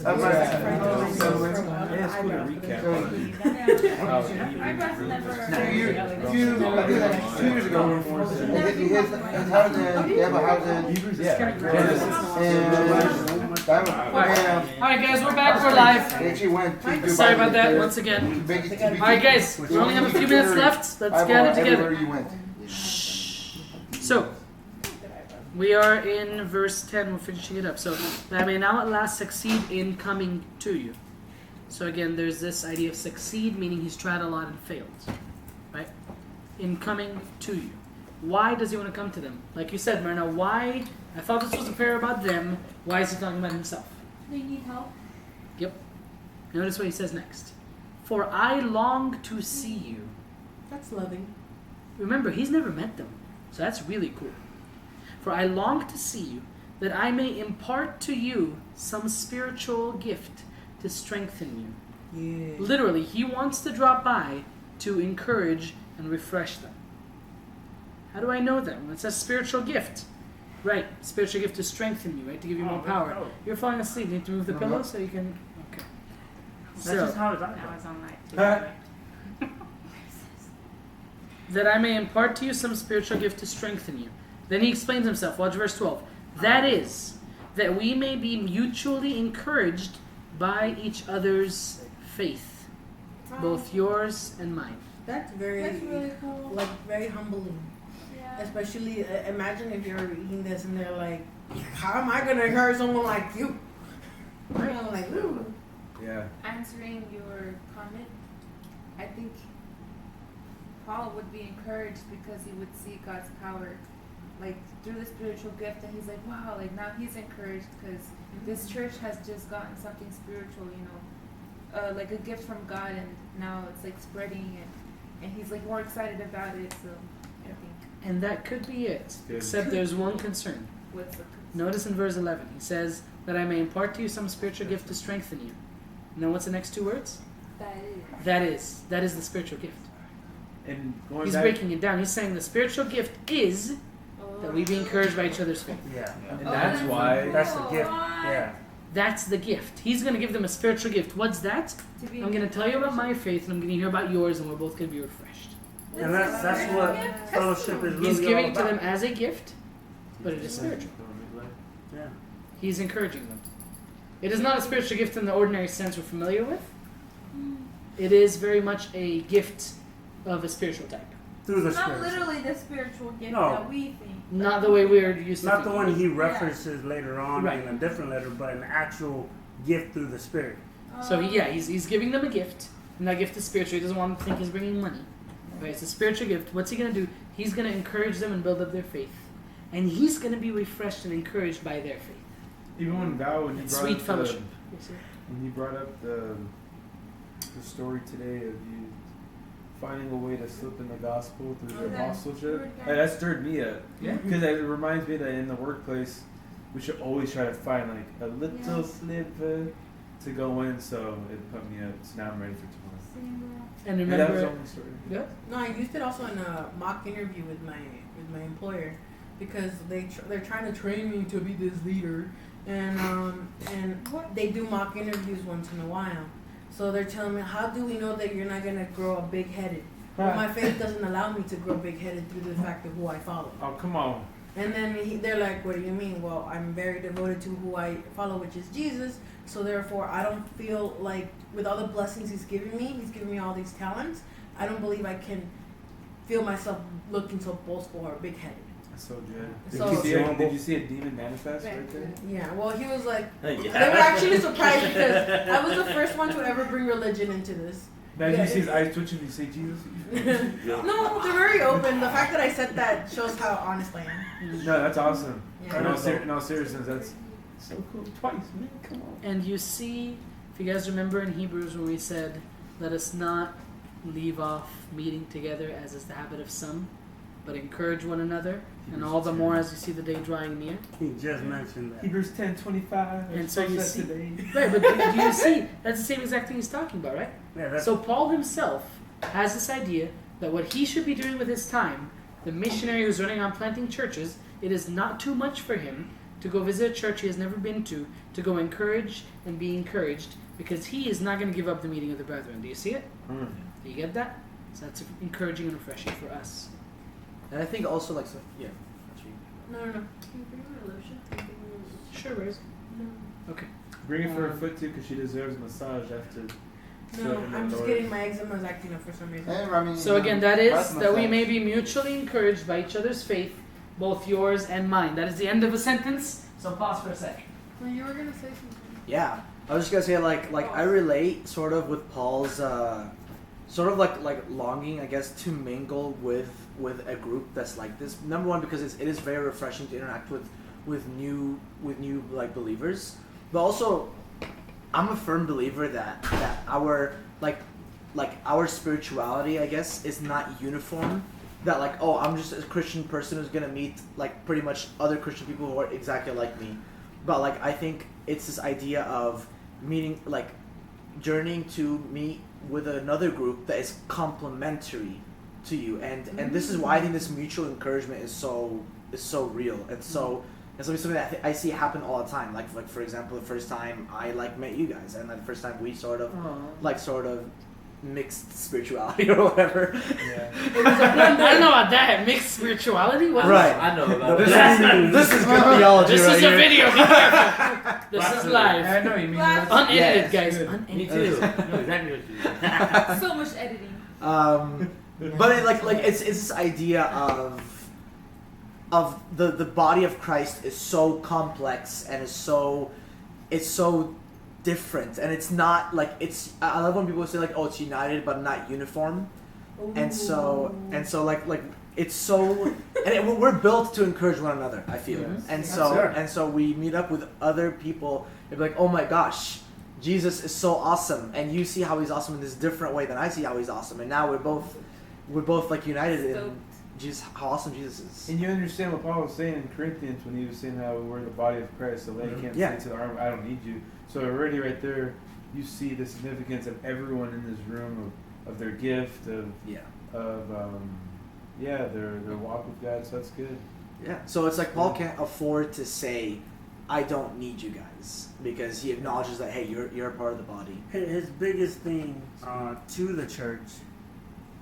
That's my recap. My boss never. 2 years ago, his house they have a house in Alright guys, we're back, we're live. They actually went to Dubai. Sorry about that once again. Alright guys, we only have a few minutes left. Let's get it together. You went. So, we are in verse 10, we're finishing it up. So, that I may now at last succeed in coming to you. So again, there's this idea of succeed, meaning he's tried a lot and failed. Right? In coming to you. Why does he want to come to them? Like you said, Myrna, why? I thought this was a prayer about them. Why is he talking about himself? They need help. Yep. Notice what he says next. For I long to see you. That's loving. Remember, he's never met them. So that's really cool. For I long to see you, that I may impart to you some spiritual gift to strengthen you. Yeah. Literally, he wants to drop by to encourage and refresh them. How do I know that? Well, it says spiritual gift. Right, spiritual gift to strengthen you, right? To give you more power. You're falling asleep. You need to move the pillow so you can... Okay. That's just how it's on. I was on night. That I may impart to you some spiritual gift to strengthen you. Then he explains himself. Watch verse 12. That is, that we may be mutually encouraged by each other's faith, both yours and mine. That's very, That's really cool. like, very humbling. Yeah. Especially, imagine if you're eating this and they're like, how am I going to encourage someone like you? Right. I'm like, ooh. Yeah. Answering your comment, I think Paul would be encouraged because he would see God's power, like through the spiritual gift, and he's like, wow, like now he's encouraged because this church has just gotten something spiritual, you know, like a gift from God, and now it's like spreading, and he's like more excited about it. So I think And that could be it. Good. Except there's one concern. what's the Notice in verse 11, he says, that I may impart to you some spiritual gift to strengthen you. And then what's the next two words? that is That is the spiritual gift. And going He's back, breaking it down. He's saying the spiritual gift is that we be encouraged by each other's faith. Yeah. and that's why. That's the gift. Yeah. That's the gift. He's going to give them a spiritual gift. What's that? to be I'm going to tell you about my faith, and I'm going to hear about yours, and we're both going to be refreshed. And that's what fellowship is really He's giving it to all them about. as a gift, but it is spiritual. Yeah. He's encouraging them. It is not a spiritual gift in the ordinary sense we're familiar with. It is very much a gift of a spiritual type. Through the not Spirit. literally the spiritual gift No. that we think. Not the way we're used to Not the thinking. one he references later on Right. in a different letter, but an actual gift through the Spirit. So he's giving them a gift, and that gift is spiritual. He doesn't want them to think he's bringing money. Right? It's a spiritual gift. What's he going to do? He's going to encourage them and build up their faith. And he's going to be refreshed and encouraged by their faith. Even when Val, when he brought Sweet up fellowship. when he brought up the story today of you finding a way to slip in the gospel through the Okay. apostleship, that stirred me up. Yeah. Because it reminds me that in the workplace, we should always try to find like a little Yes. sliver to go in. So it put me up. So now I'm ready for tomorrow. And And that was the remember, only story. yeah, No, I used it also in a mock interview with my employer because they're trying to train me to be this leader, and they do mock interviews once in a while. So they're telling me, how do we know that you're not gonna grow up big-headed? Well, my faith doesn't allow me to grow big-headed through the fact of who I follow. Oh, come on. And then they're like, what do you mean? Well, I'm very devoted to who I follow, which is Jesus. So therefore, I don't feel like, with all the blessings he's given me all these talents, I don't believe I can feel myself looking so boastful or big-headed. That's so good. So- Did you see a demon manifest right there? Yeah, well, he was like, Yeah. they were actually surprised because I was the first one to ever bring religion into this. Imagine Yeah, you see his eyes twitching, you say Jesus. No, they're very open. The fact that I said that shows how honest I am. No, that's awesome. Yeah. In all seriousness, that's so cool. Twice, man. Come on. and you see, if you guys remember in Hebrews when we said, let us not leave off meeting together as is the habit of some, but encourage one another, and all the more as you see the day drawing near. He just mentioned that. Hebrews 10:25. And so you see- today. Right, but do you see, that's the same exact thing he's talking about, right? Yeah, that's So Paul himself has this idea that what he should be doing with his time, the missionary who's running on planting churches, it is not too much for him to go visit a church he has never been to go encourage and be encouraged, because he is not going to give up the meeting of the brethren. Do you see it? Mm. Do you get that? So that's encouraging and refreshing for us. And I think also like so, yeah. Actually, No. Can you bring my lotion? Can you bring my lotion? Sure, Rose. No. Okay. Bring it for her foot too, because she deserves a massage after. No, serving the I'm just Lord. getting my eczema's acting up for some reason. Hey, I mean, So again, that is that's that we massage. may be mutually encouraged by each other's faith, both yours and mine. That is the end of a sentence. So pause for a sec. Well, you were gonna say something. yeah. I was just gonna say like I relate sort of with Paul's sort of like longing, I guess, to mingle with a group that's like this. Number one, because it is very refreshing to interact with new like believers, but also I'm a firm believer that our like our spirituality, I guess, is not uniform. That like, oh, I'm just a Christian person who's gonna meet like pretty much other Christian people who are exactly like me. But like I think it's this idea of meeting, like journeying to meet with another group that is complementary to you, and this is why I think this mutual encouragement is so real and so. And so it's something that I see happen all the time. Like for example, the first time I like met you guys, and like the first time we sort of mixed spirituality or whatever. Yeah. I don't know about that. Mixed spirituality? What? Right. I know about This that. this is good theology This right is a here. video. Be careful. This is live. I know you mean. Live. That's- Unedited, Yes, guys. good. Unedited. Me too. I know exactly what you mean. So much editing. But it, like it's this idea of the body of Christ is so complex and it's so different, and it's not like it's. I love when people say like, oh, it's united but not uniform, and so like it's so, and we're built to encourage one another. I feel, Mhm. and so we meet up with other people and be like, oh my gosh, Jesus is so awesome, and you see how he's awesome in this different way than I see how he's awesome, and now we're both like united in Stoked. Jesus, how awesome Jesus is. And you understand what Paul was saying in Corinthians when he was saying how we're the body of Christ, so they can't Yeah. say to the arm, I don't need you. So already right there, you see the significance of everyone in this room, of their gift, of Yeah. their walk with God. So that's good. Yeah. So it's like Paul can't afford to say, I don't need you guys, because he acknowledges that, hey, you're a part of the body. His biggest thing to the church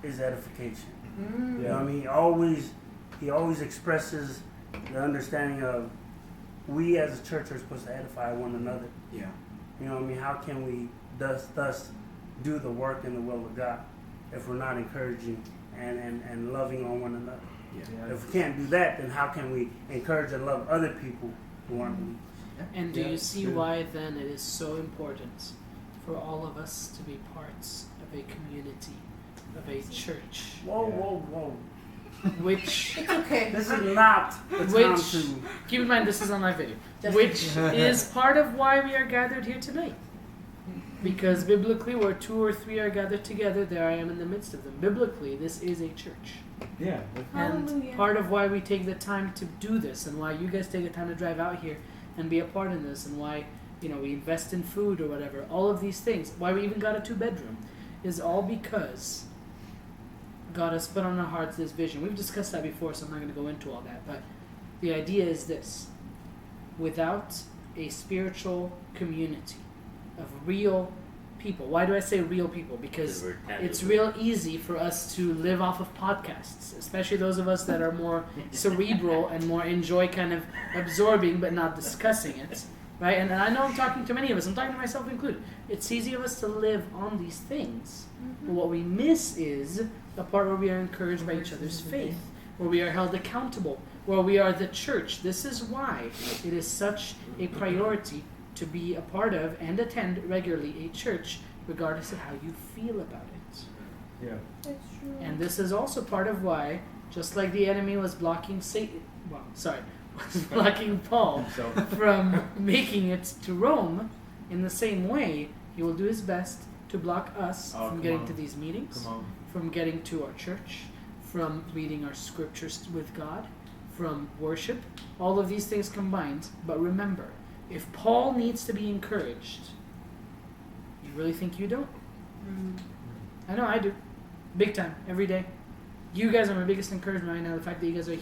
is edification. Mm. You know what I mean? He always expresses the understanding of we as a church are supposed to edify one another. Yeah. You know what I mean? How can we thus do the work in the will of God if we're not encouraging and loving on one another? Yeah. If we can't do that, then how can we encourage and love other people who aren't believers? And do Yeah, you see good. why then it is so important for all of us to be parts of a community, of a church, Whoa, Yeah. whoa. which, It's okay. This is not the time Which- to. keep in mind this is on live video, Just- which is part of why we are gathered here tonight. Because biblically, where 2 or 3 are gathered together, there I am in the midst of them. Biblically, this is a church. Yeah. And Hallelujah. part of why we take the time to do this, and why you guys take the time to drive out here and be a part in this, and why we invest in food or whatever, all of these things, why we even got a 2-bedroom, is all because God has put on our hearts this vision. We've discussed that before, so I'm not going to go into all that. But the idea is this: without a spiritual community of real people. Why do I say real people? Because it's real easy for us to live off of podcasts, especially those of us that are more cerebral and more enjoy kind of absorbing but not discussing it, right? And I know I'm talking to many of us, I'm talking to myself included. It's easy of us to live on these things, but what we miss is the part where we are encouraged by each other's faith, where we are held accountable, where we are the church. This is why it is such a priority to be a part of and attend regularly a church, regardless of how you feel about it. Yeah. That's true. And this is also part of why, just like the enemy was blocking was blocking Paul So from making it to Rome, in the same way, he will do his best to block us Oh, from come getting on. to these meetings, come on. from getting to our church, from reading our scriptures with God, from worship, all of these things combined. But remember, if Paul needs to be encouraged, you really think you don't? Mm. I know I do. Big time, every day. You guys are my biggest encouragement right now. The fact that you guys are